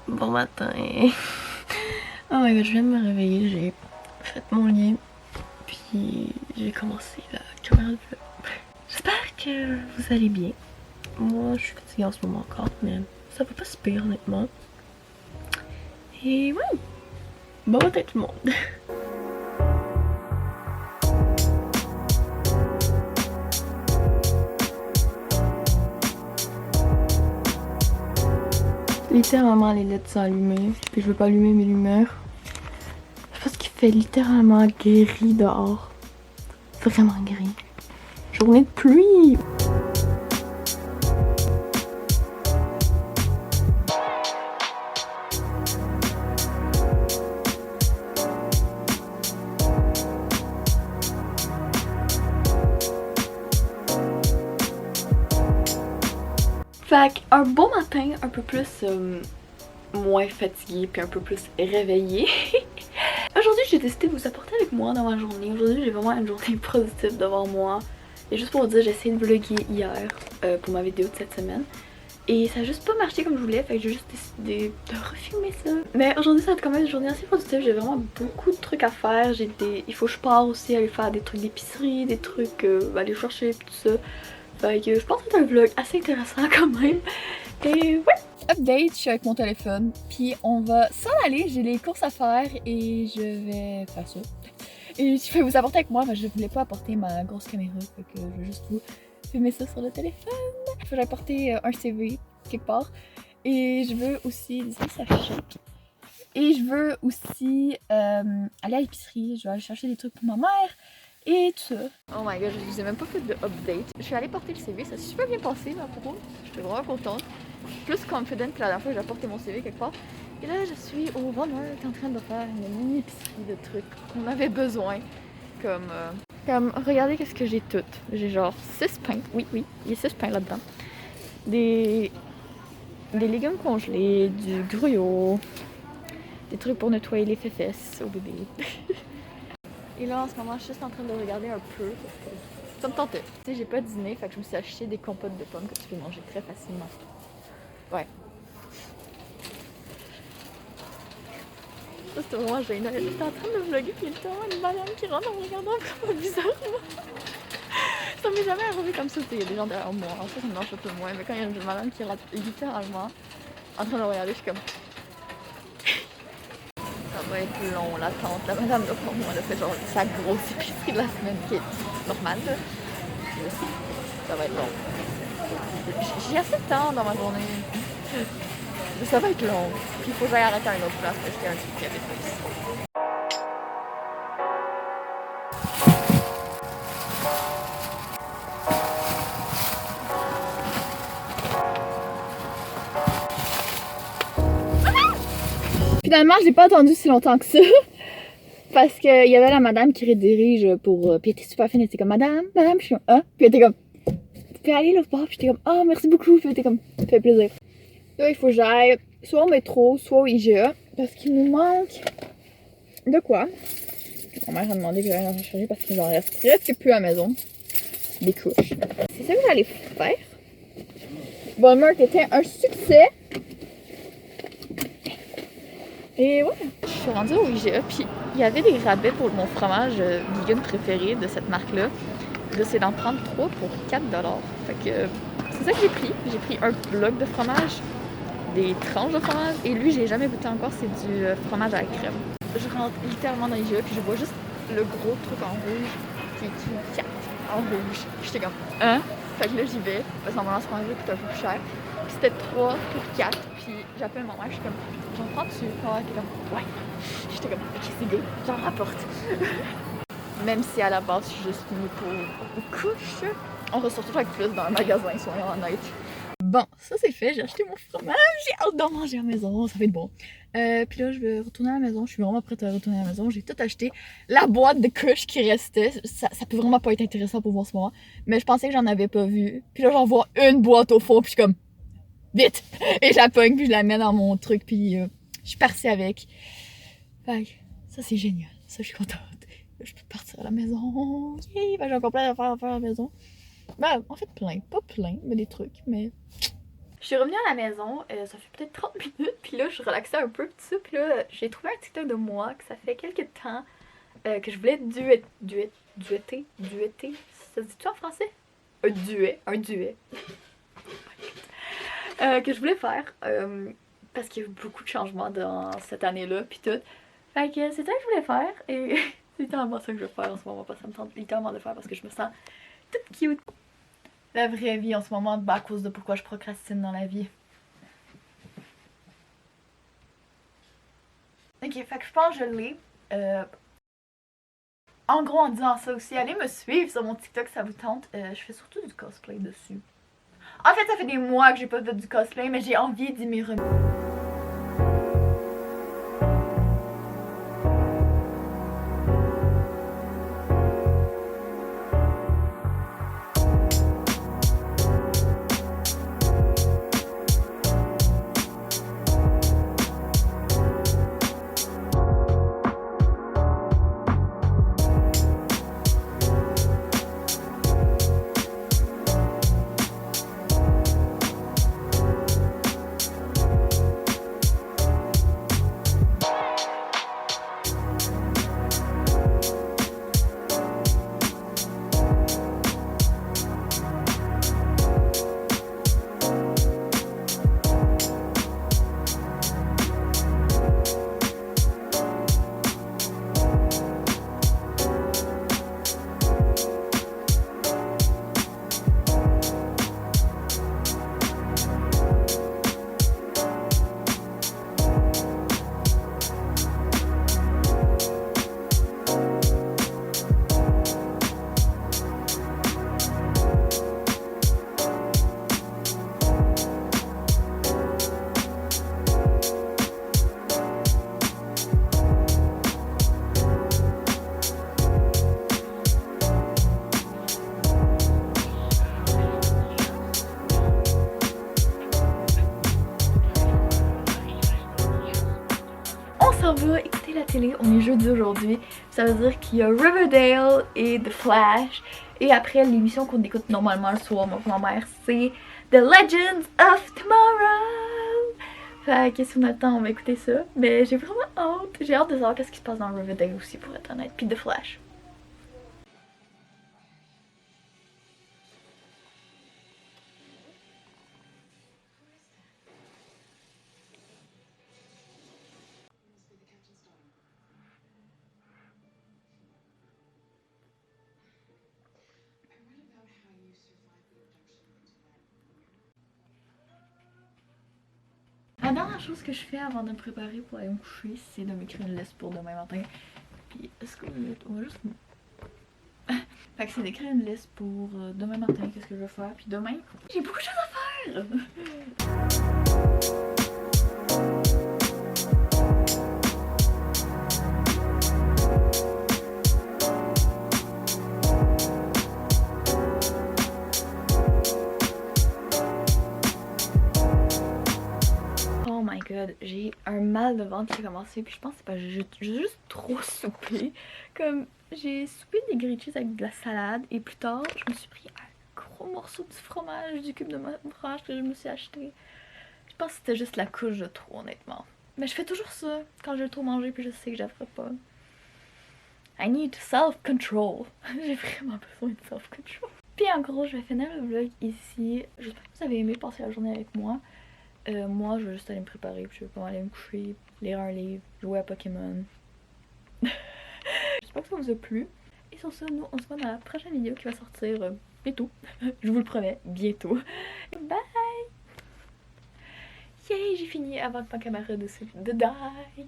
Bon matin. Oh my god, je viens de me réveiller, j'ai fait mon lit, puis j'ai commencé la caméra de vlog. J'espère que vous allez bien. Moi, je suis fatiguée en ce moment encore, mais ça va pas se pire honnêtement. Et ouais, bon matin tout le monde. Littéralement, les LED sont allumées, puis je veux pas allumer mes lumières. Je pense qu'il fait littéralement gris dehors. Vraiment gris. Journée de pluie. Fait un beau matin, un peu plus moins fatigué puis un peu plus réveillé. Aujourd'hui, j'ai décidé de vous apporter avec moi dans ma journée. Aujourd'hui, j'ai vraiment une journée positive devant moi. Et juste pour vous dire, j'ai essayé de vlogger hier pour ma vidéo de cette semaine. Et ça a juste pas marché comme je voulais, fait que j'ai juste décidé de refilmer ça. Mais aujourd'hui, ça va être quand même une journée assez positive. J'ai vraiment beaucoup de trucs à faire. Il faut que je parte aussi aller faire des trucs d'épicerie, des trucs, aller chercher tout ça. Fait que je pense que c'est un vlog assez intéressant quand même. Et ouais! Update, je suis avec mon téléphone, puis on va s'en aller, j'ai les courses à faire et je vais faire ça. Et je vais vous apporter avec moi, mais je voulais pas apporter ma grosse caméra, fait que je vais juste vous filmer ça sur le téléphone. Il faut que j'aille porter un CV quelque part. Et je veux aussi des sachets. Et je veux aussi aller à l'épicerie, je vais aller chercher des trucs pour ma mère. Et tout ça. Oh my god, je vous ai même pas fait de update. Je suis allée porter le CV, ça s'est super bien passé ma propos. J'étais vraiment contente. Plus confident que la dernière fois que j'ai apporté mon CV quelque part. Et là, je suis au Walmart en train de faire une mini épicerie de trucs qu'on avait besoin. Comme regardez qu'est-ce que j'ai tout. J'ai genre 6 pains. Oui, il y a 6 pains là-dedans. Des légumes congelés, du gruau, des trucs pour nettoyer les fesses au bébé. Et là, en ce moment, je suis juste en train de regarder un peu parce que ça me tentait. Tu sais, j'ai pas dîné, fait que je me suis acheté des compotes de pommes que tu peux manger très facilement. Ouais. Ça, c'était vraiment génial. J'étais en train de vlogger, puis il y a tellement une madame qui rentre en me regardant comme bizarrement. Ça m'est jamais arrivé comme ça. Il y a des gens derrière moi. En fait, ça me marche un peu moins. Mais quand il y a une madame qui rentre littéralement en train de regarder, je suis comme. Ça va être long, l'attente. La madame de moi, elle a fait genre sa grosse épicerie de la semaine qui est normale. Là. Ça va être long. J'ai assez de temps dans ma journée. Ça va être long. Puis il faut que j'aille arrêter à une autre place parce qu'il y a un truc qui avait pas ici. Finalement, j'ai pas attendu si longtemps que ça. Parce qu'il y avait la madame qui redirige pour. Puis elle était super fine, elle était comme madame, madame, je suis comme ah. Puis elle était comme tu peux aller là bas. Puis j'étais comme ah, merci beaucoup. Puis elle était comme ça fait plaisir. Là, il faut que j'aille soit au métro, soit au IGA. Parce qu'il nous manque de quoi. Ma mère a demandé que j'aille en chercher parce qu'il en reste presque plus à la maison. Des couches. C'est ça que j'allais faire. Walmart était un succès. Et ouais, je suis rendue au IGA, puis il y avait des rabais pour mon fromage vegan préféré de cette marque-là. J'essaie d'en prendre 3 pour 4 $. Fait que c'est ça que j'ai pris. J'ai pris un bloc de fromage, des tranches de fromage, et lui, j'ai jamais goûté encore, c'est du fromage à la crème. Je rentre littéralement dans l'IGA, puis je vois juste le gros truc en rouge qui est écrit 4 en rouge. J'étais comme, hein? Fait que là, j'y vais, parce qu'en ce fromage coûte un peu plus cher. Puis c'était 3 pour 4, puis j'appelle ma mère, je suis comme, j'en prends-tu? Ma mère était comme, ouais. J'étais comme, ok, c'est good, j'en rapporte. Même si à la base, je suis juste venue pour couche, on ressort toujours avec plus dans le magasin, soyons honnêtes. Bon, ça c'est fait, j'ai acheté mon fromage, j'ai hâte d'en manger à la maison, ça va être bon. Puis là, je vais retourner à la maison, je suis vraiment prête à retourner à la maison. J'ai tout acheté. La boîte de couches qui restait, ça peut vraiment pas être intéressant pour voir en ce moment. Mais je pensais que j'en avais pas vu. Puis là, j'en vois une boîte au fond, puis je suis comme, vite! Et je la pogne, puis je la mets dans mon truc, puis je suis partie avec. Fait que ça c'est génial, ça je suis contente. Je peux partir à la maison. Yeah! J'ai encore plein d'affaires à faire à la maison. Ben, en fait, plein. Pas plein, mais des trucs. Mais Je suis revenue à la maison, ça fait peut-être 30 minutes, puis là je relaxais un peu, tout ça, puis là j'ai trouvé un TikTok de moi que ça fait quelques temps que je voulais duetter, ça se dit-tu en français? Un duet. Que je voulais faire, parce qu'il y a eu beaucoup de changements dans cette année-là, puis tout. Fait que c'est ça que je voulais faire, et c'est littéralement ça que je veux faire en ce moment, parce que ça me tente littéralement de faire parce que je me sens toute cute. La vraie vie en ce moment, à cause de pourquoi je procrastine dans la vie. Ok, fait que je pense que je l'ai. En gros, en disant ça aussi, allez me suivre sur mon TikTok, ça vous tente. Je fais surtout du cosplay dessus. En fait, ça fait des mois que j'ai pas fait du cosplay, mais j'ai envie d'y m'y remettre. On va écouter la télé, on est jeudi aujourd'hui, ça veut dire qu'il y a Riverdale et The Flash, et après l'émission qu'on écoute normalement le soir, ma mère, c'est The Legends of Tomorrow. Fait que si on a le temps, on va écouter ça, mais j'ai vraiment hâte, j'ai hâte de savoir qu'est-ce qui se passe dans Riverdale aussi pour être honnête, puis The Flash. La dernière chose que je fais avant de me préparer pour aller me coucher, c'est de m'écrire une liste pour demain matin. Puis est-ce qu'on va juste... Fait que c'est d'écrire une liste pour demain matin, qu'est-ce que je vais faire. Puis demain, j'ai beaucoup de choses à faire! Oh my god, j'ai un mal de ventre qui a commencé, puis je pense que c'est pas j'ai juste trop soupé. Comme j'ai soupé des grilled cheese avec de la salade, et plus tard, je me suis pris un gros morceau du fromage, du cube de fromage que je me suis acheté. Je pense que c'était juste la couche de trop, honnêtement. Mais je fais toujours ça quand j'ai trop mangé, puis je sais que j'affrerai pas. I need self-control. J'ai vraiment besoin de self-control. Puis en gros, je vais finir le vlog ici. J'espère que vous avez aimé passer la journée avec moi. Moi, je vais juste aller me préparer, puis je vais pas aller me coucher, lire un livre, jouer à Pokémon. J'espère que ça vous a plu. Et sur ce, nous, on se voit dans la prochaine vidéo qui va sortir bientôt. Je vous le promets, bientôt. Bye! Yay, j'ai fini avant que ma caméra de die.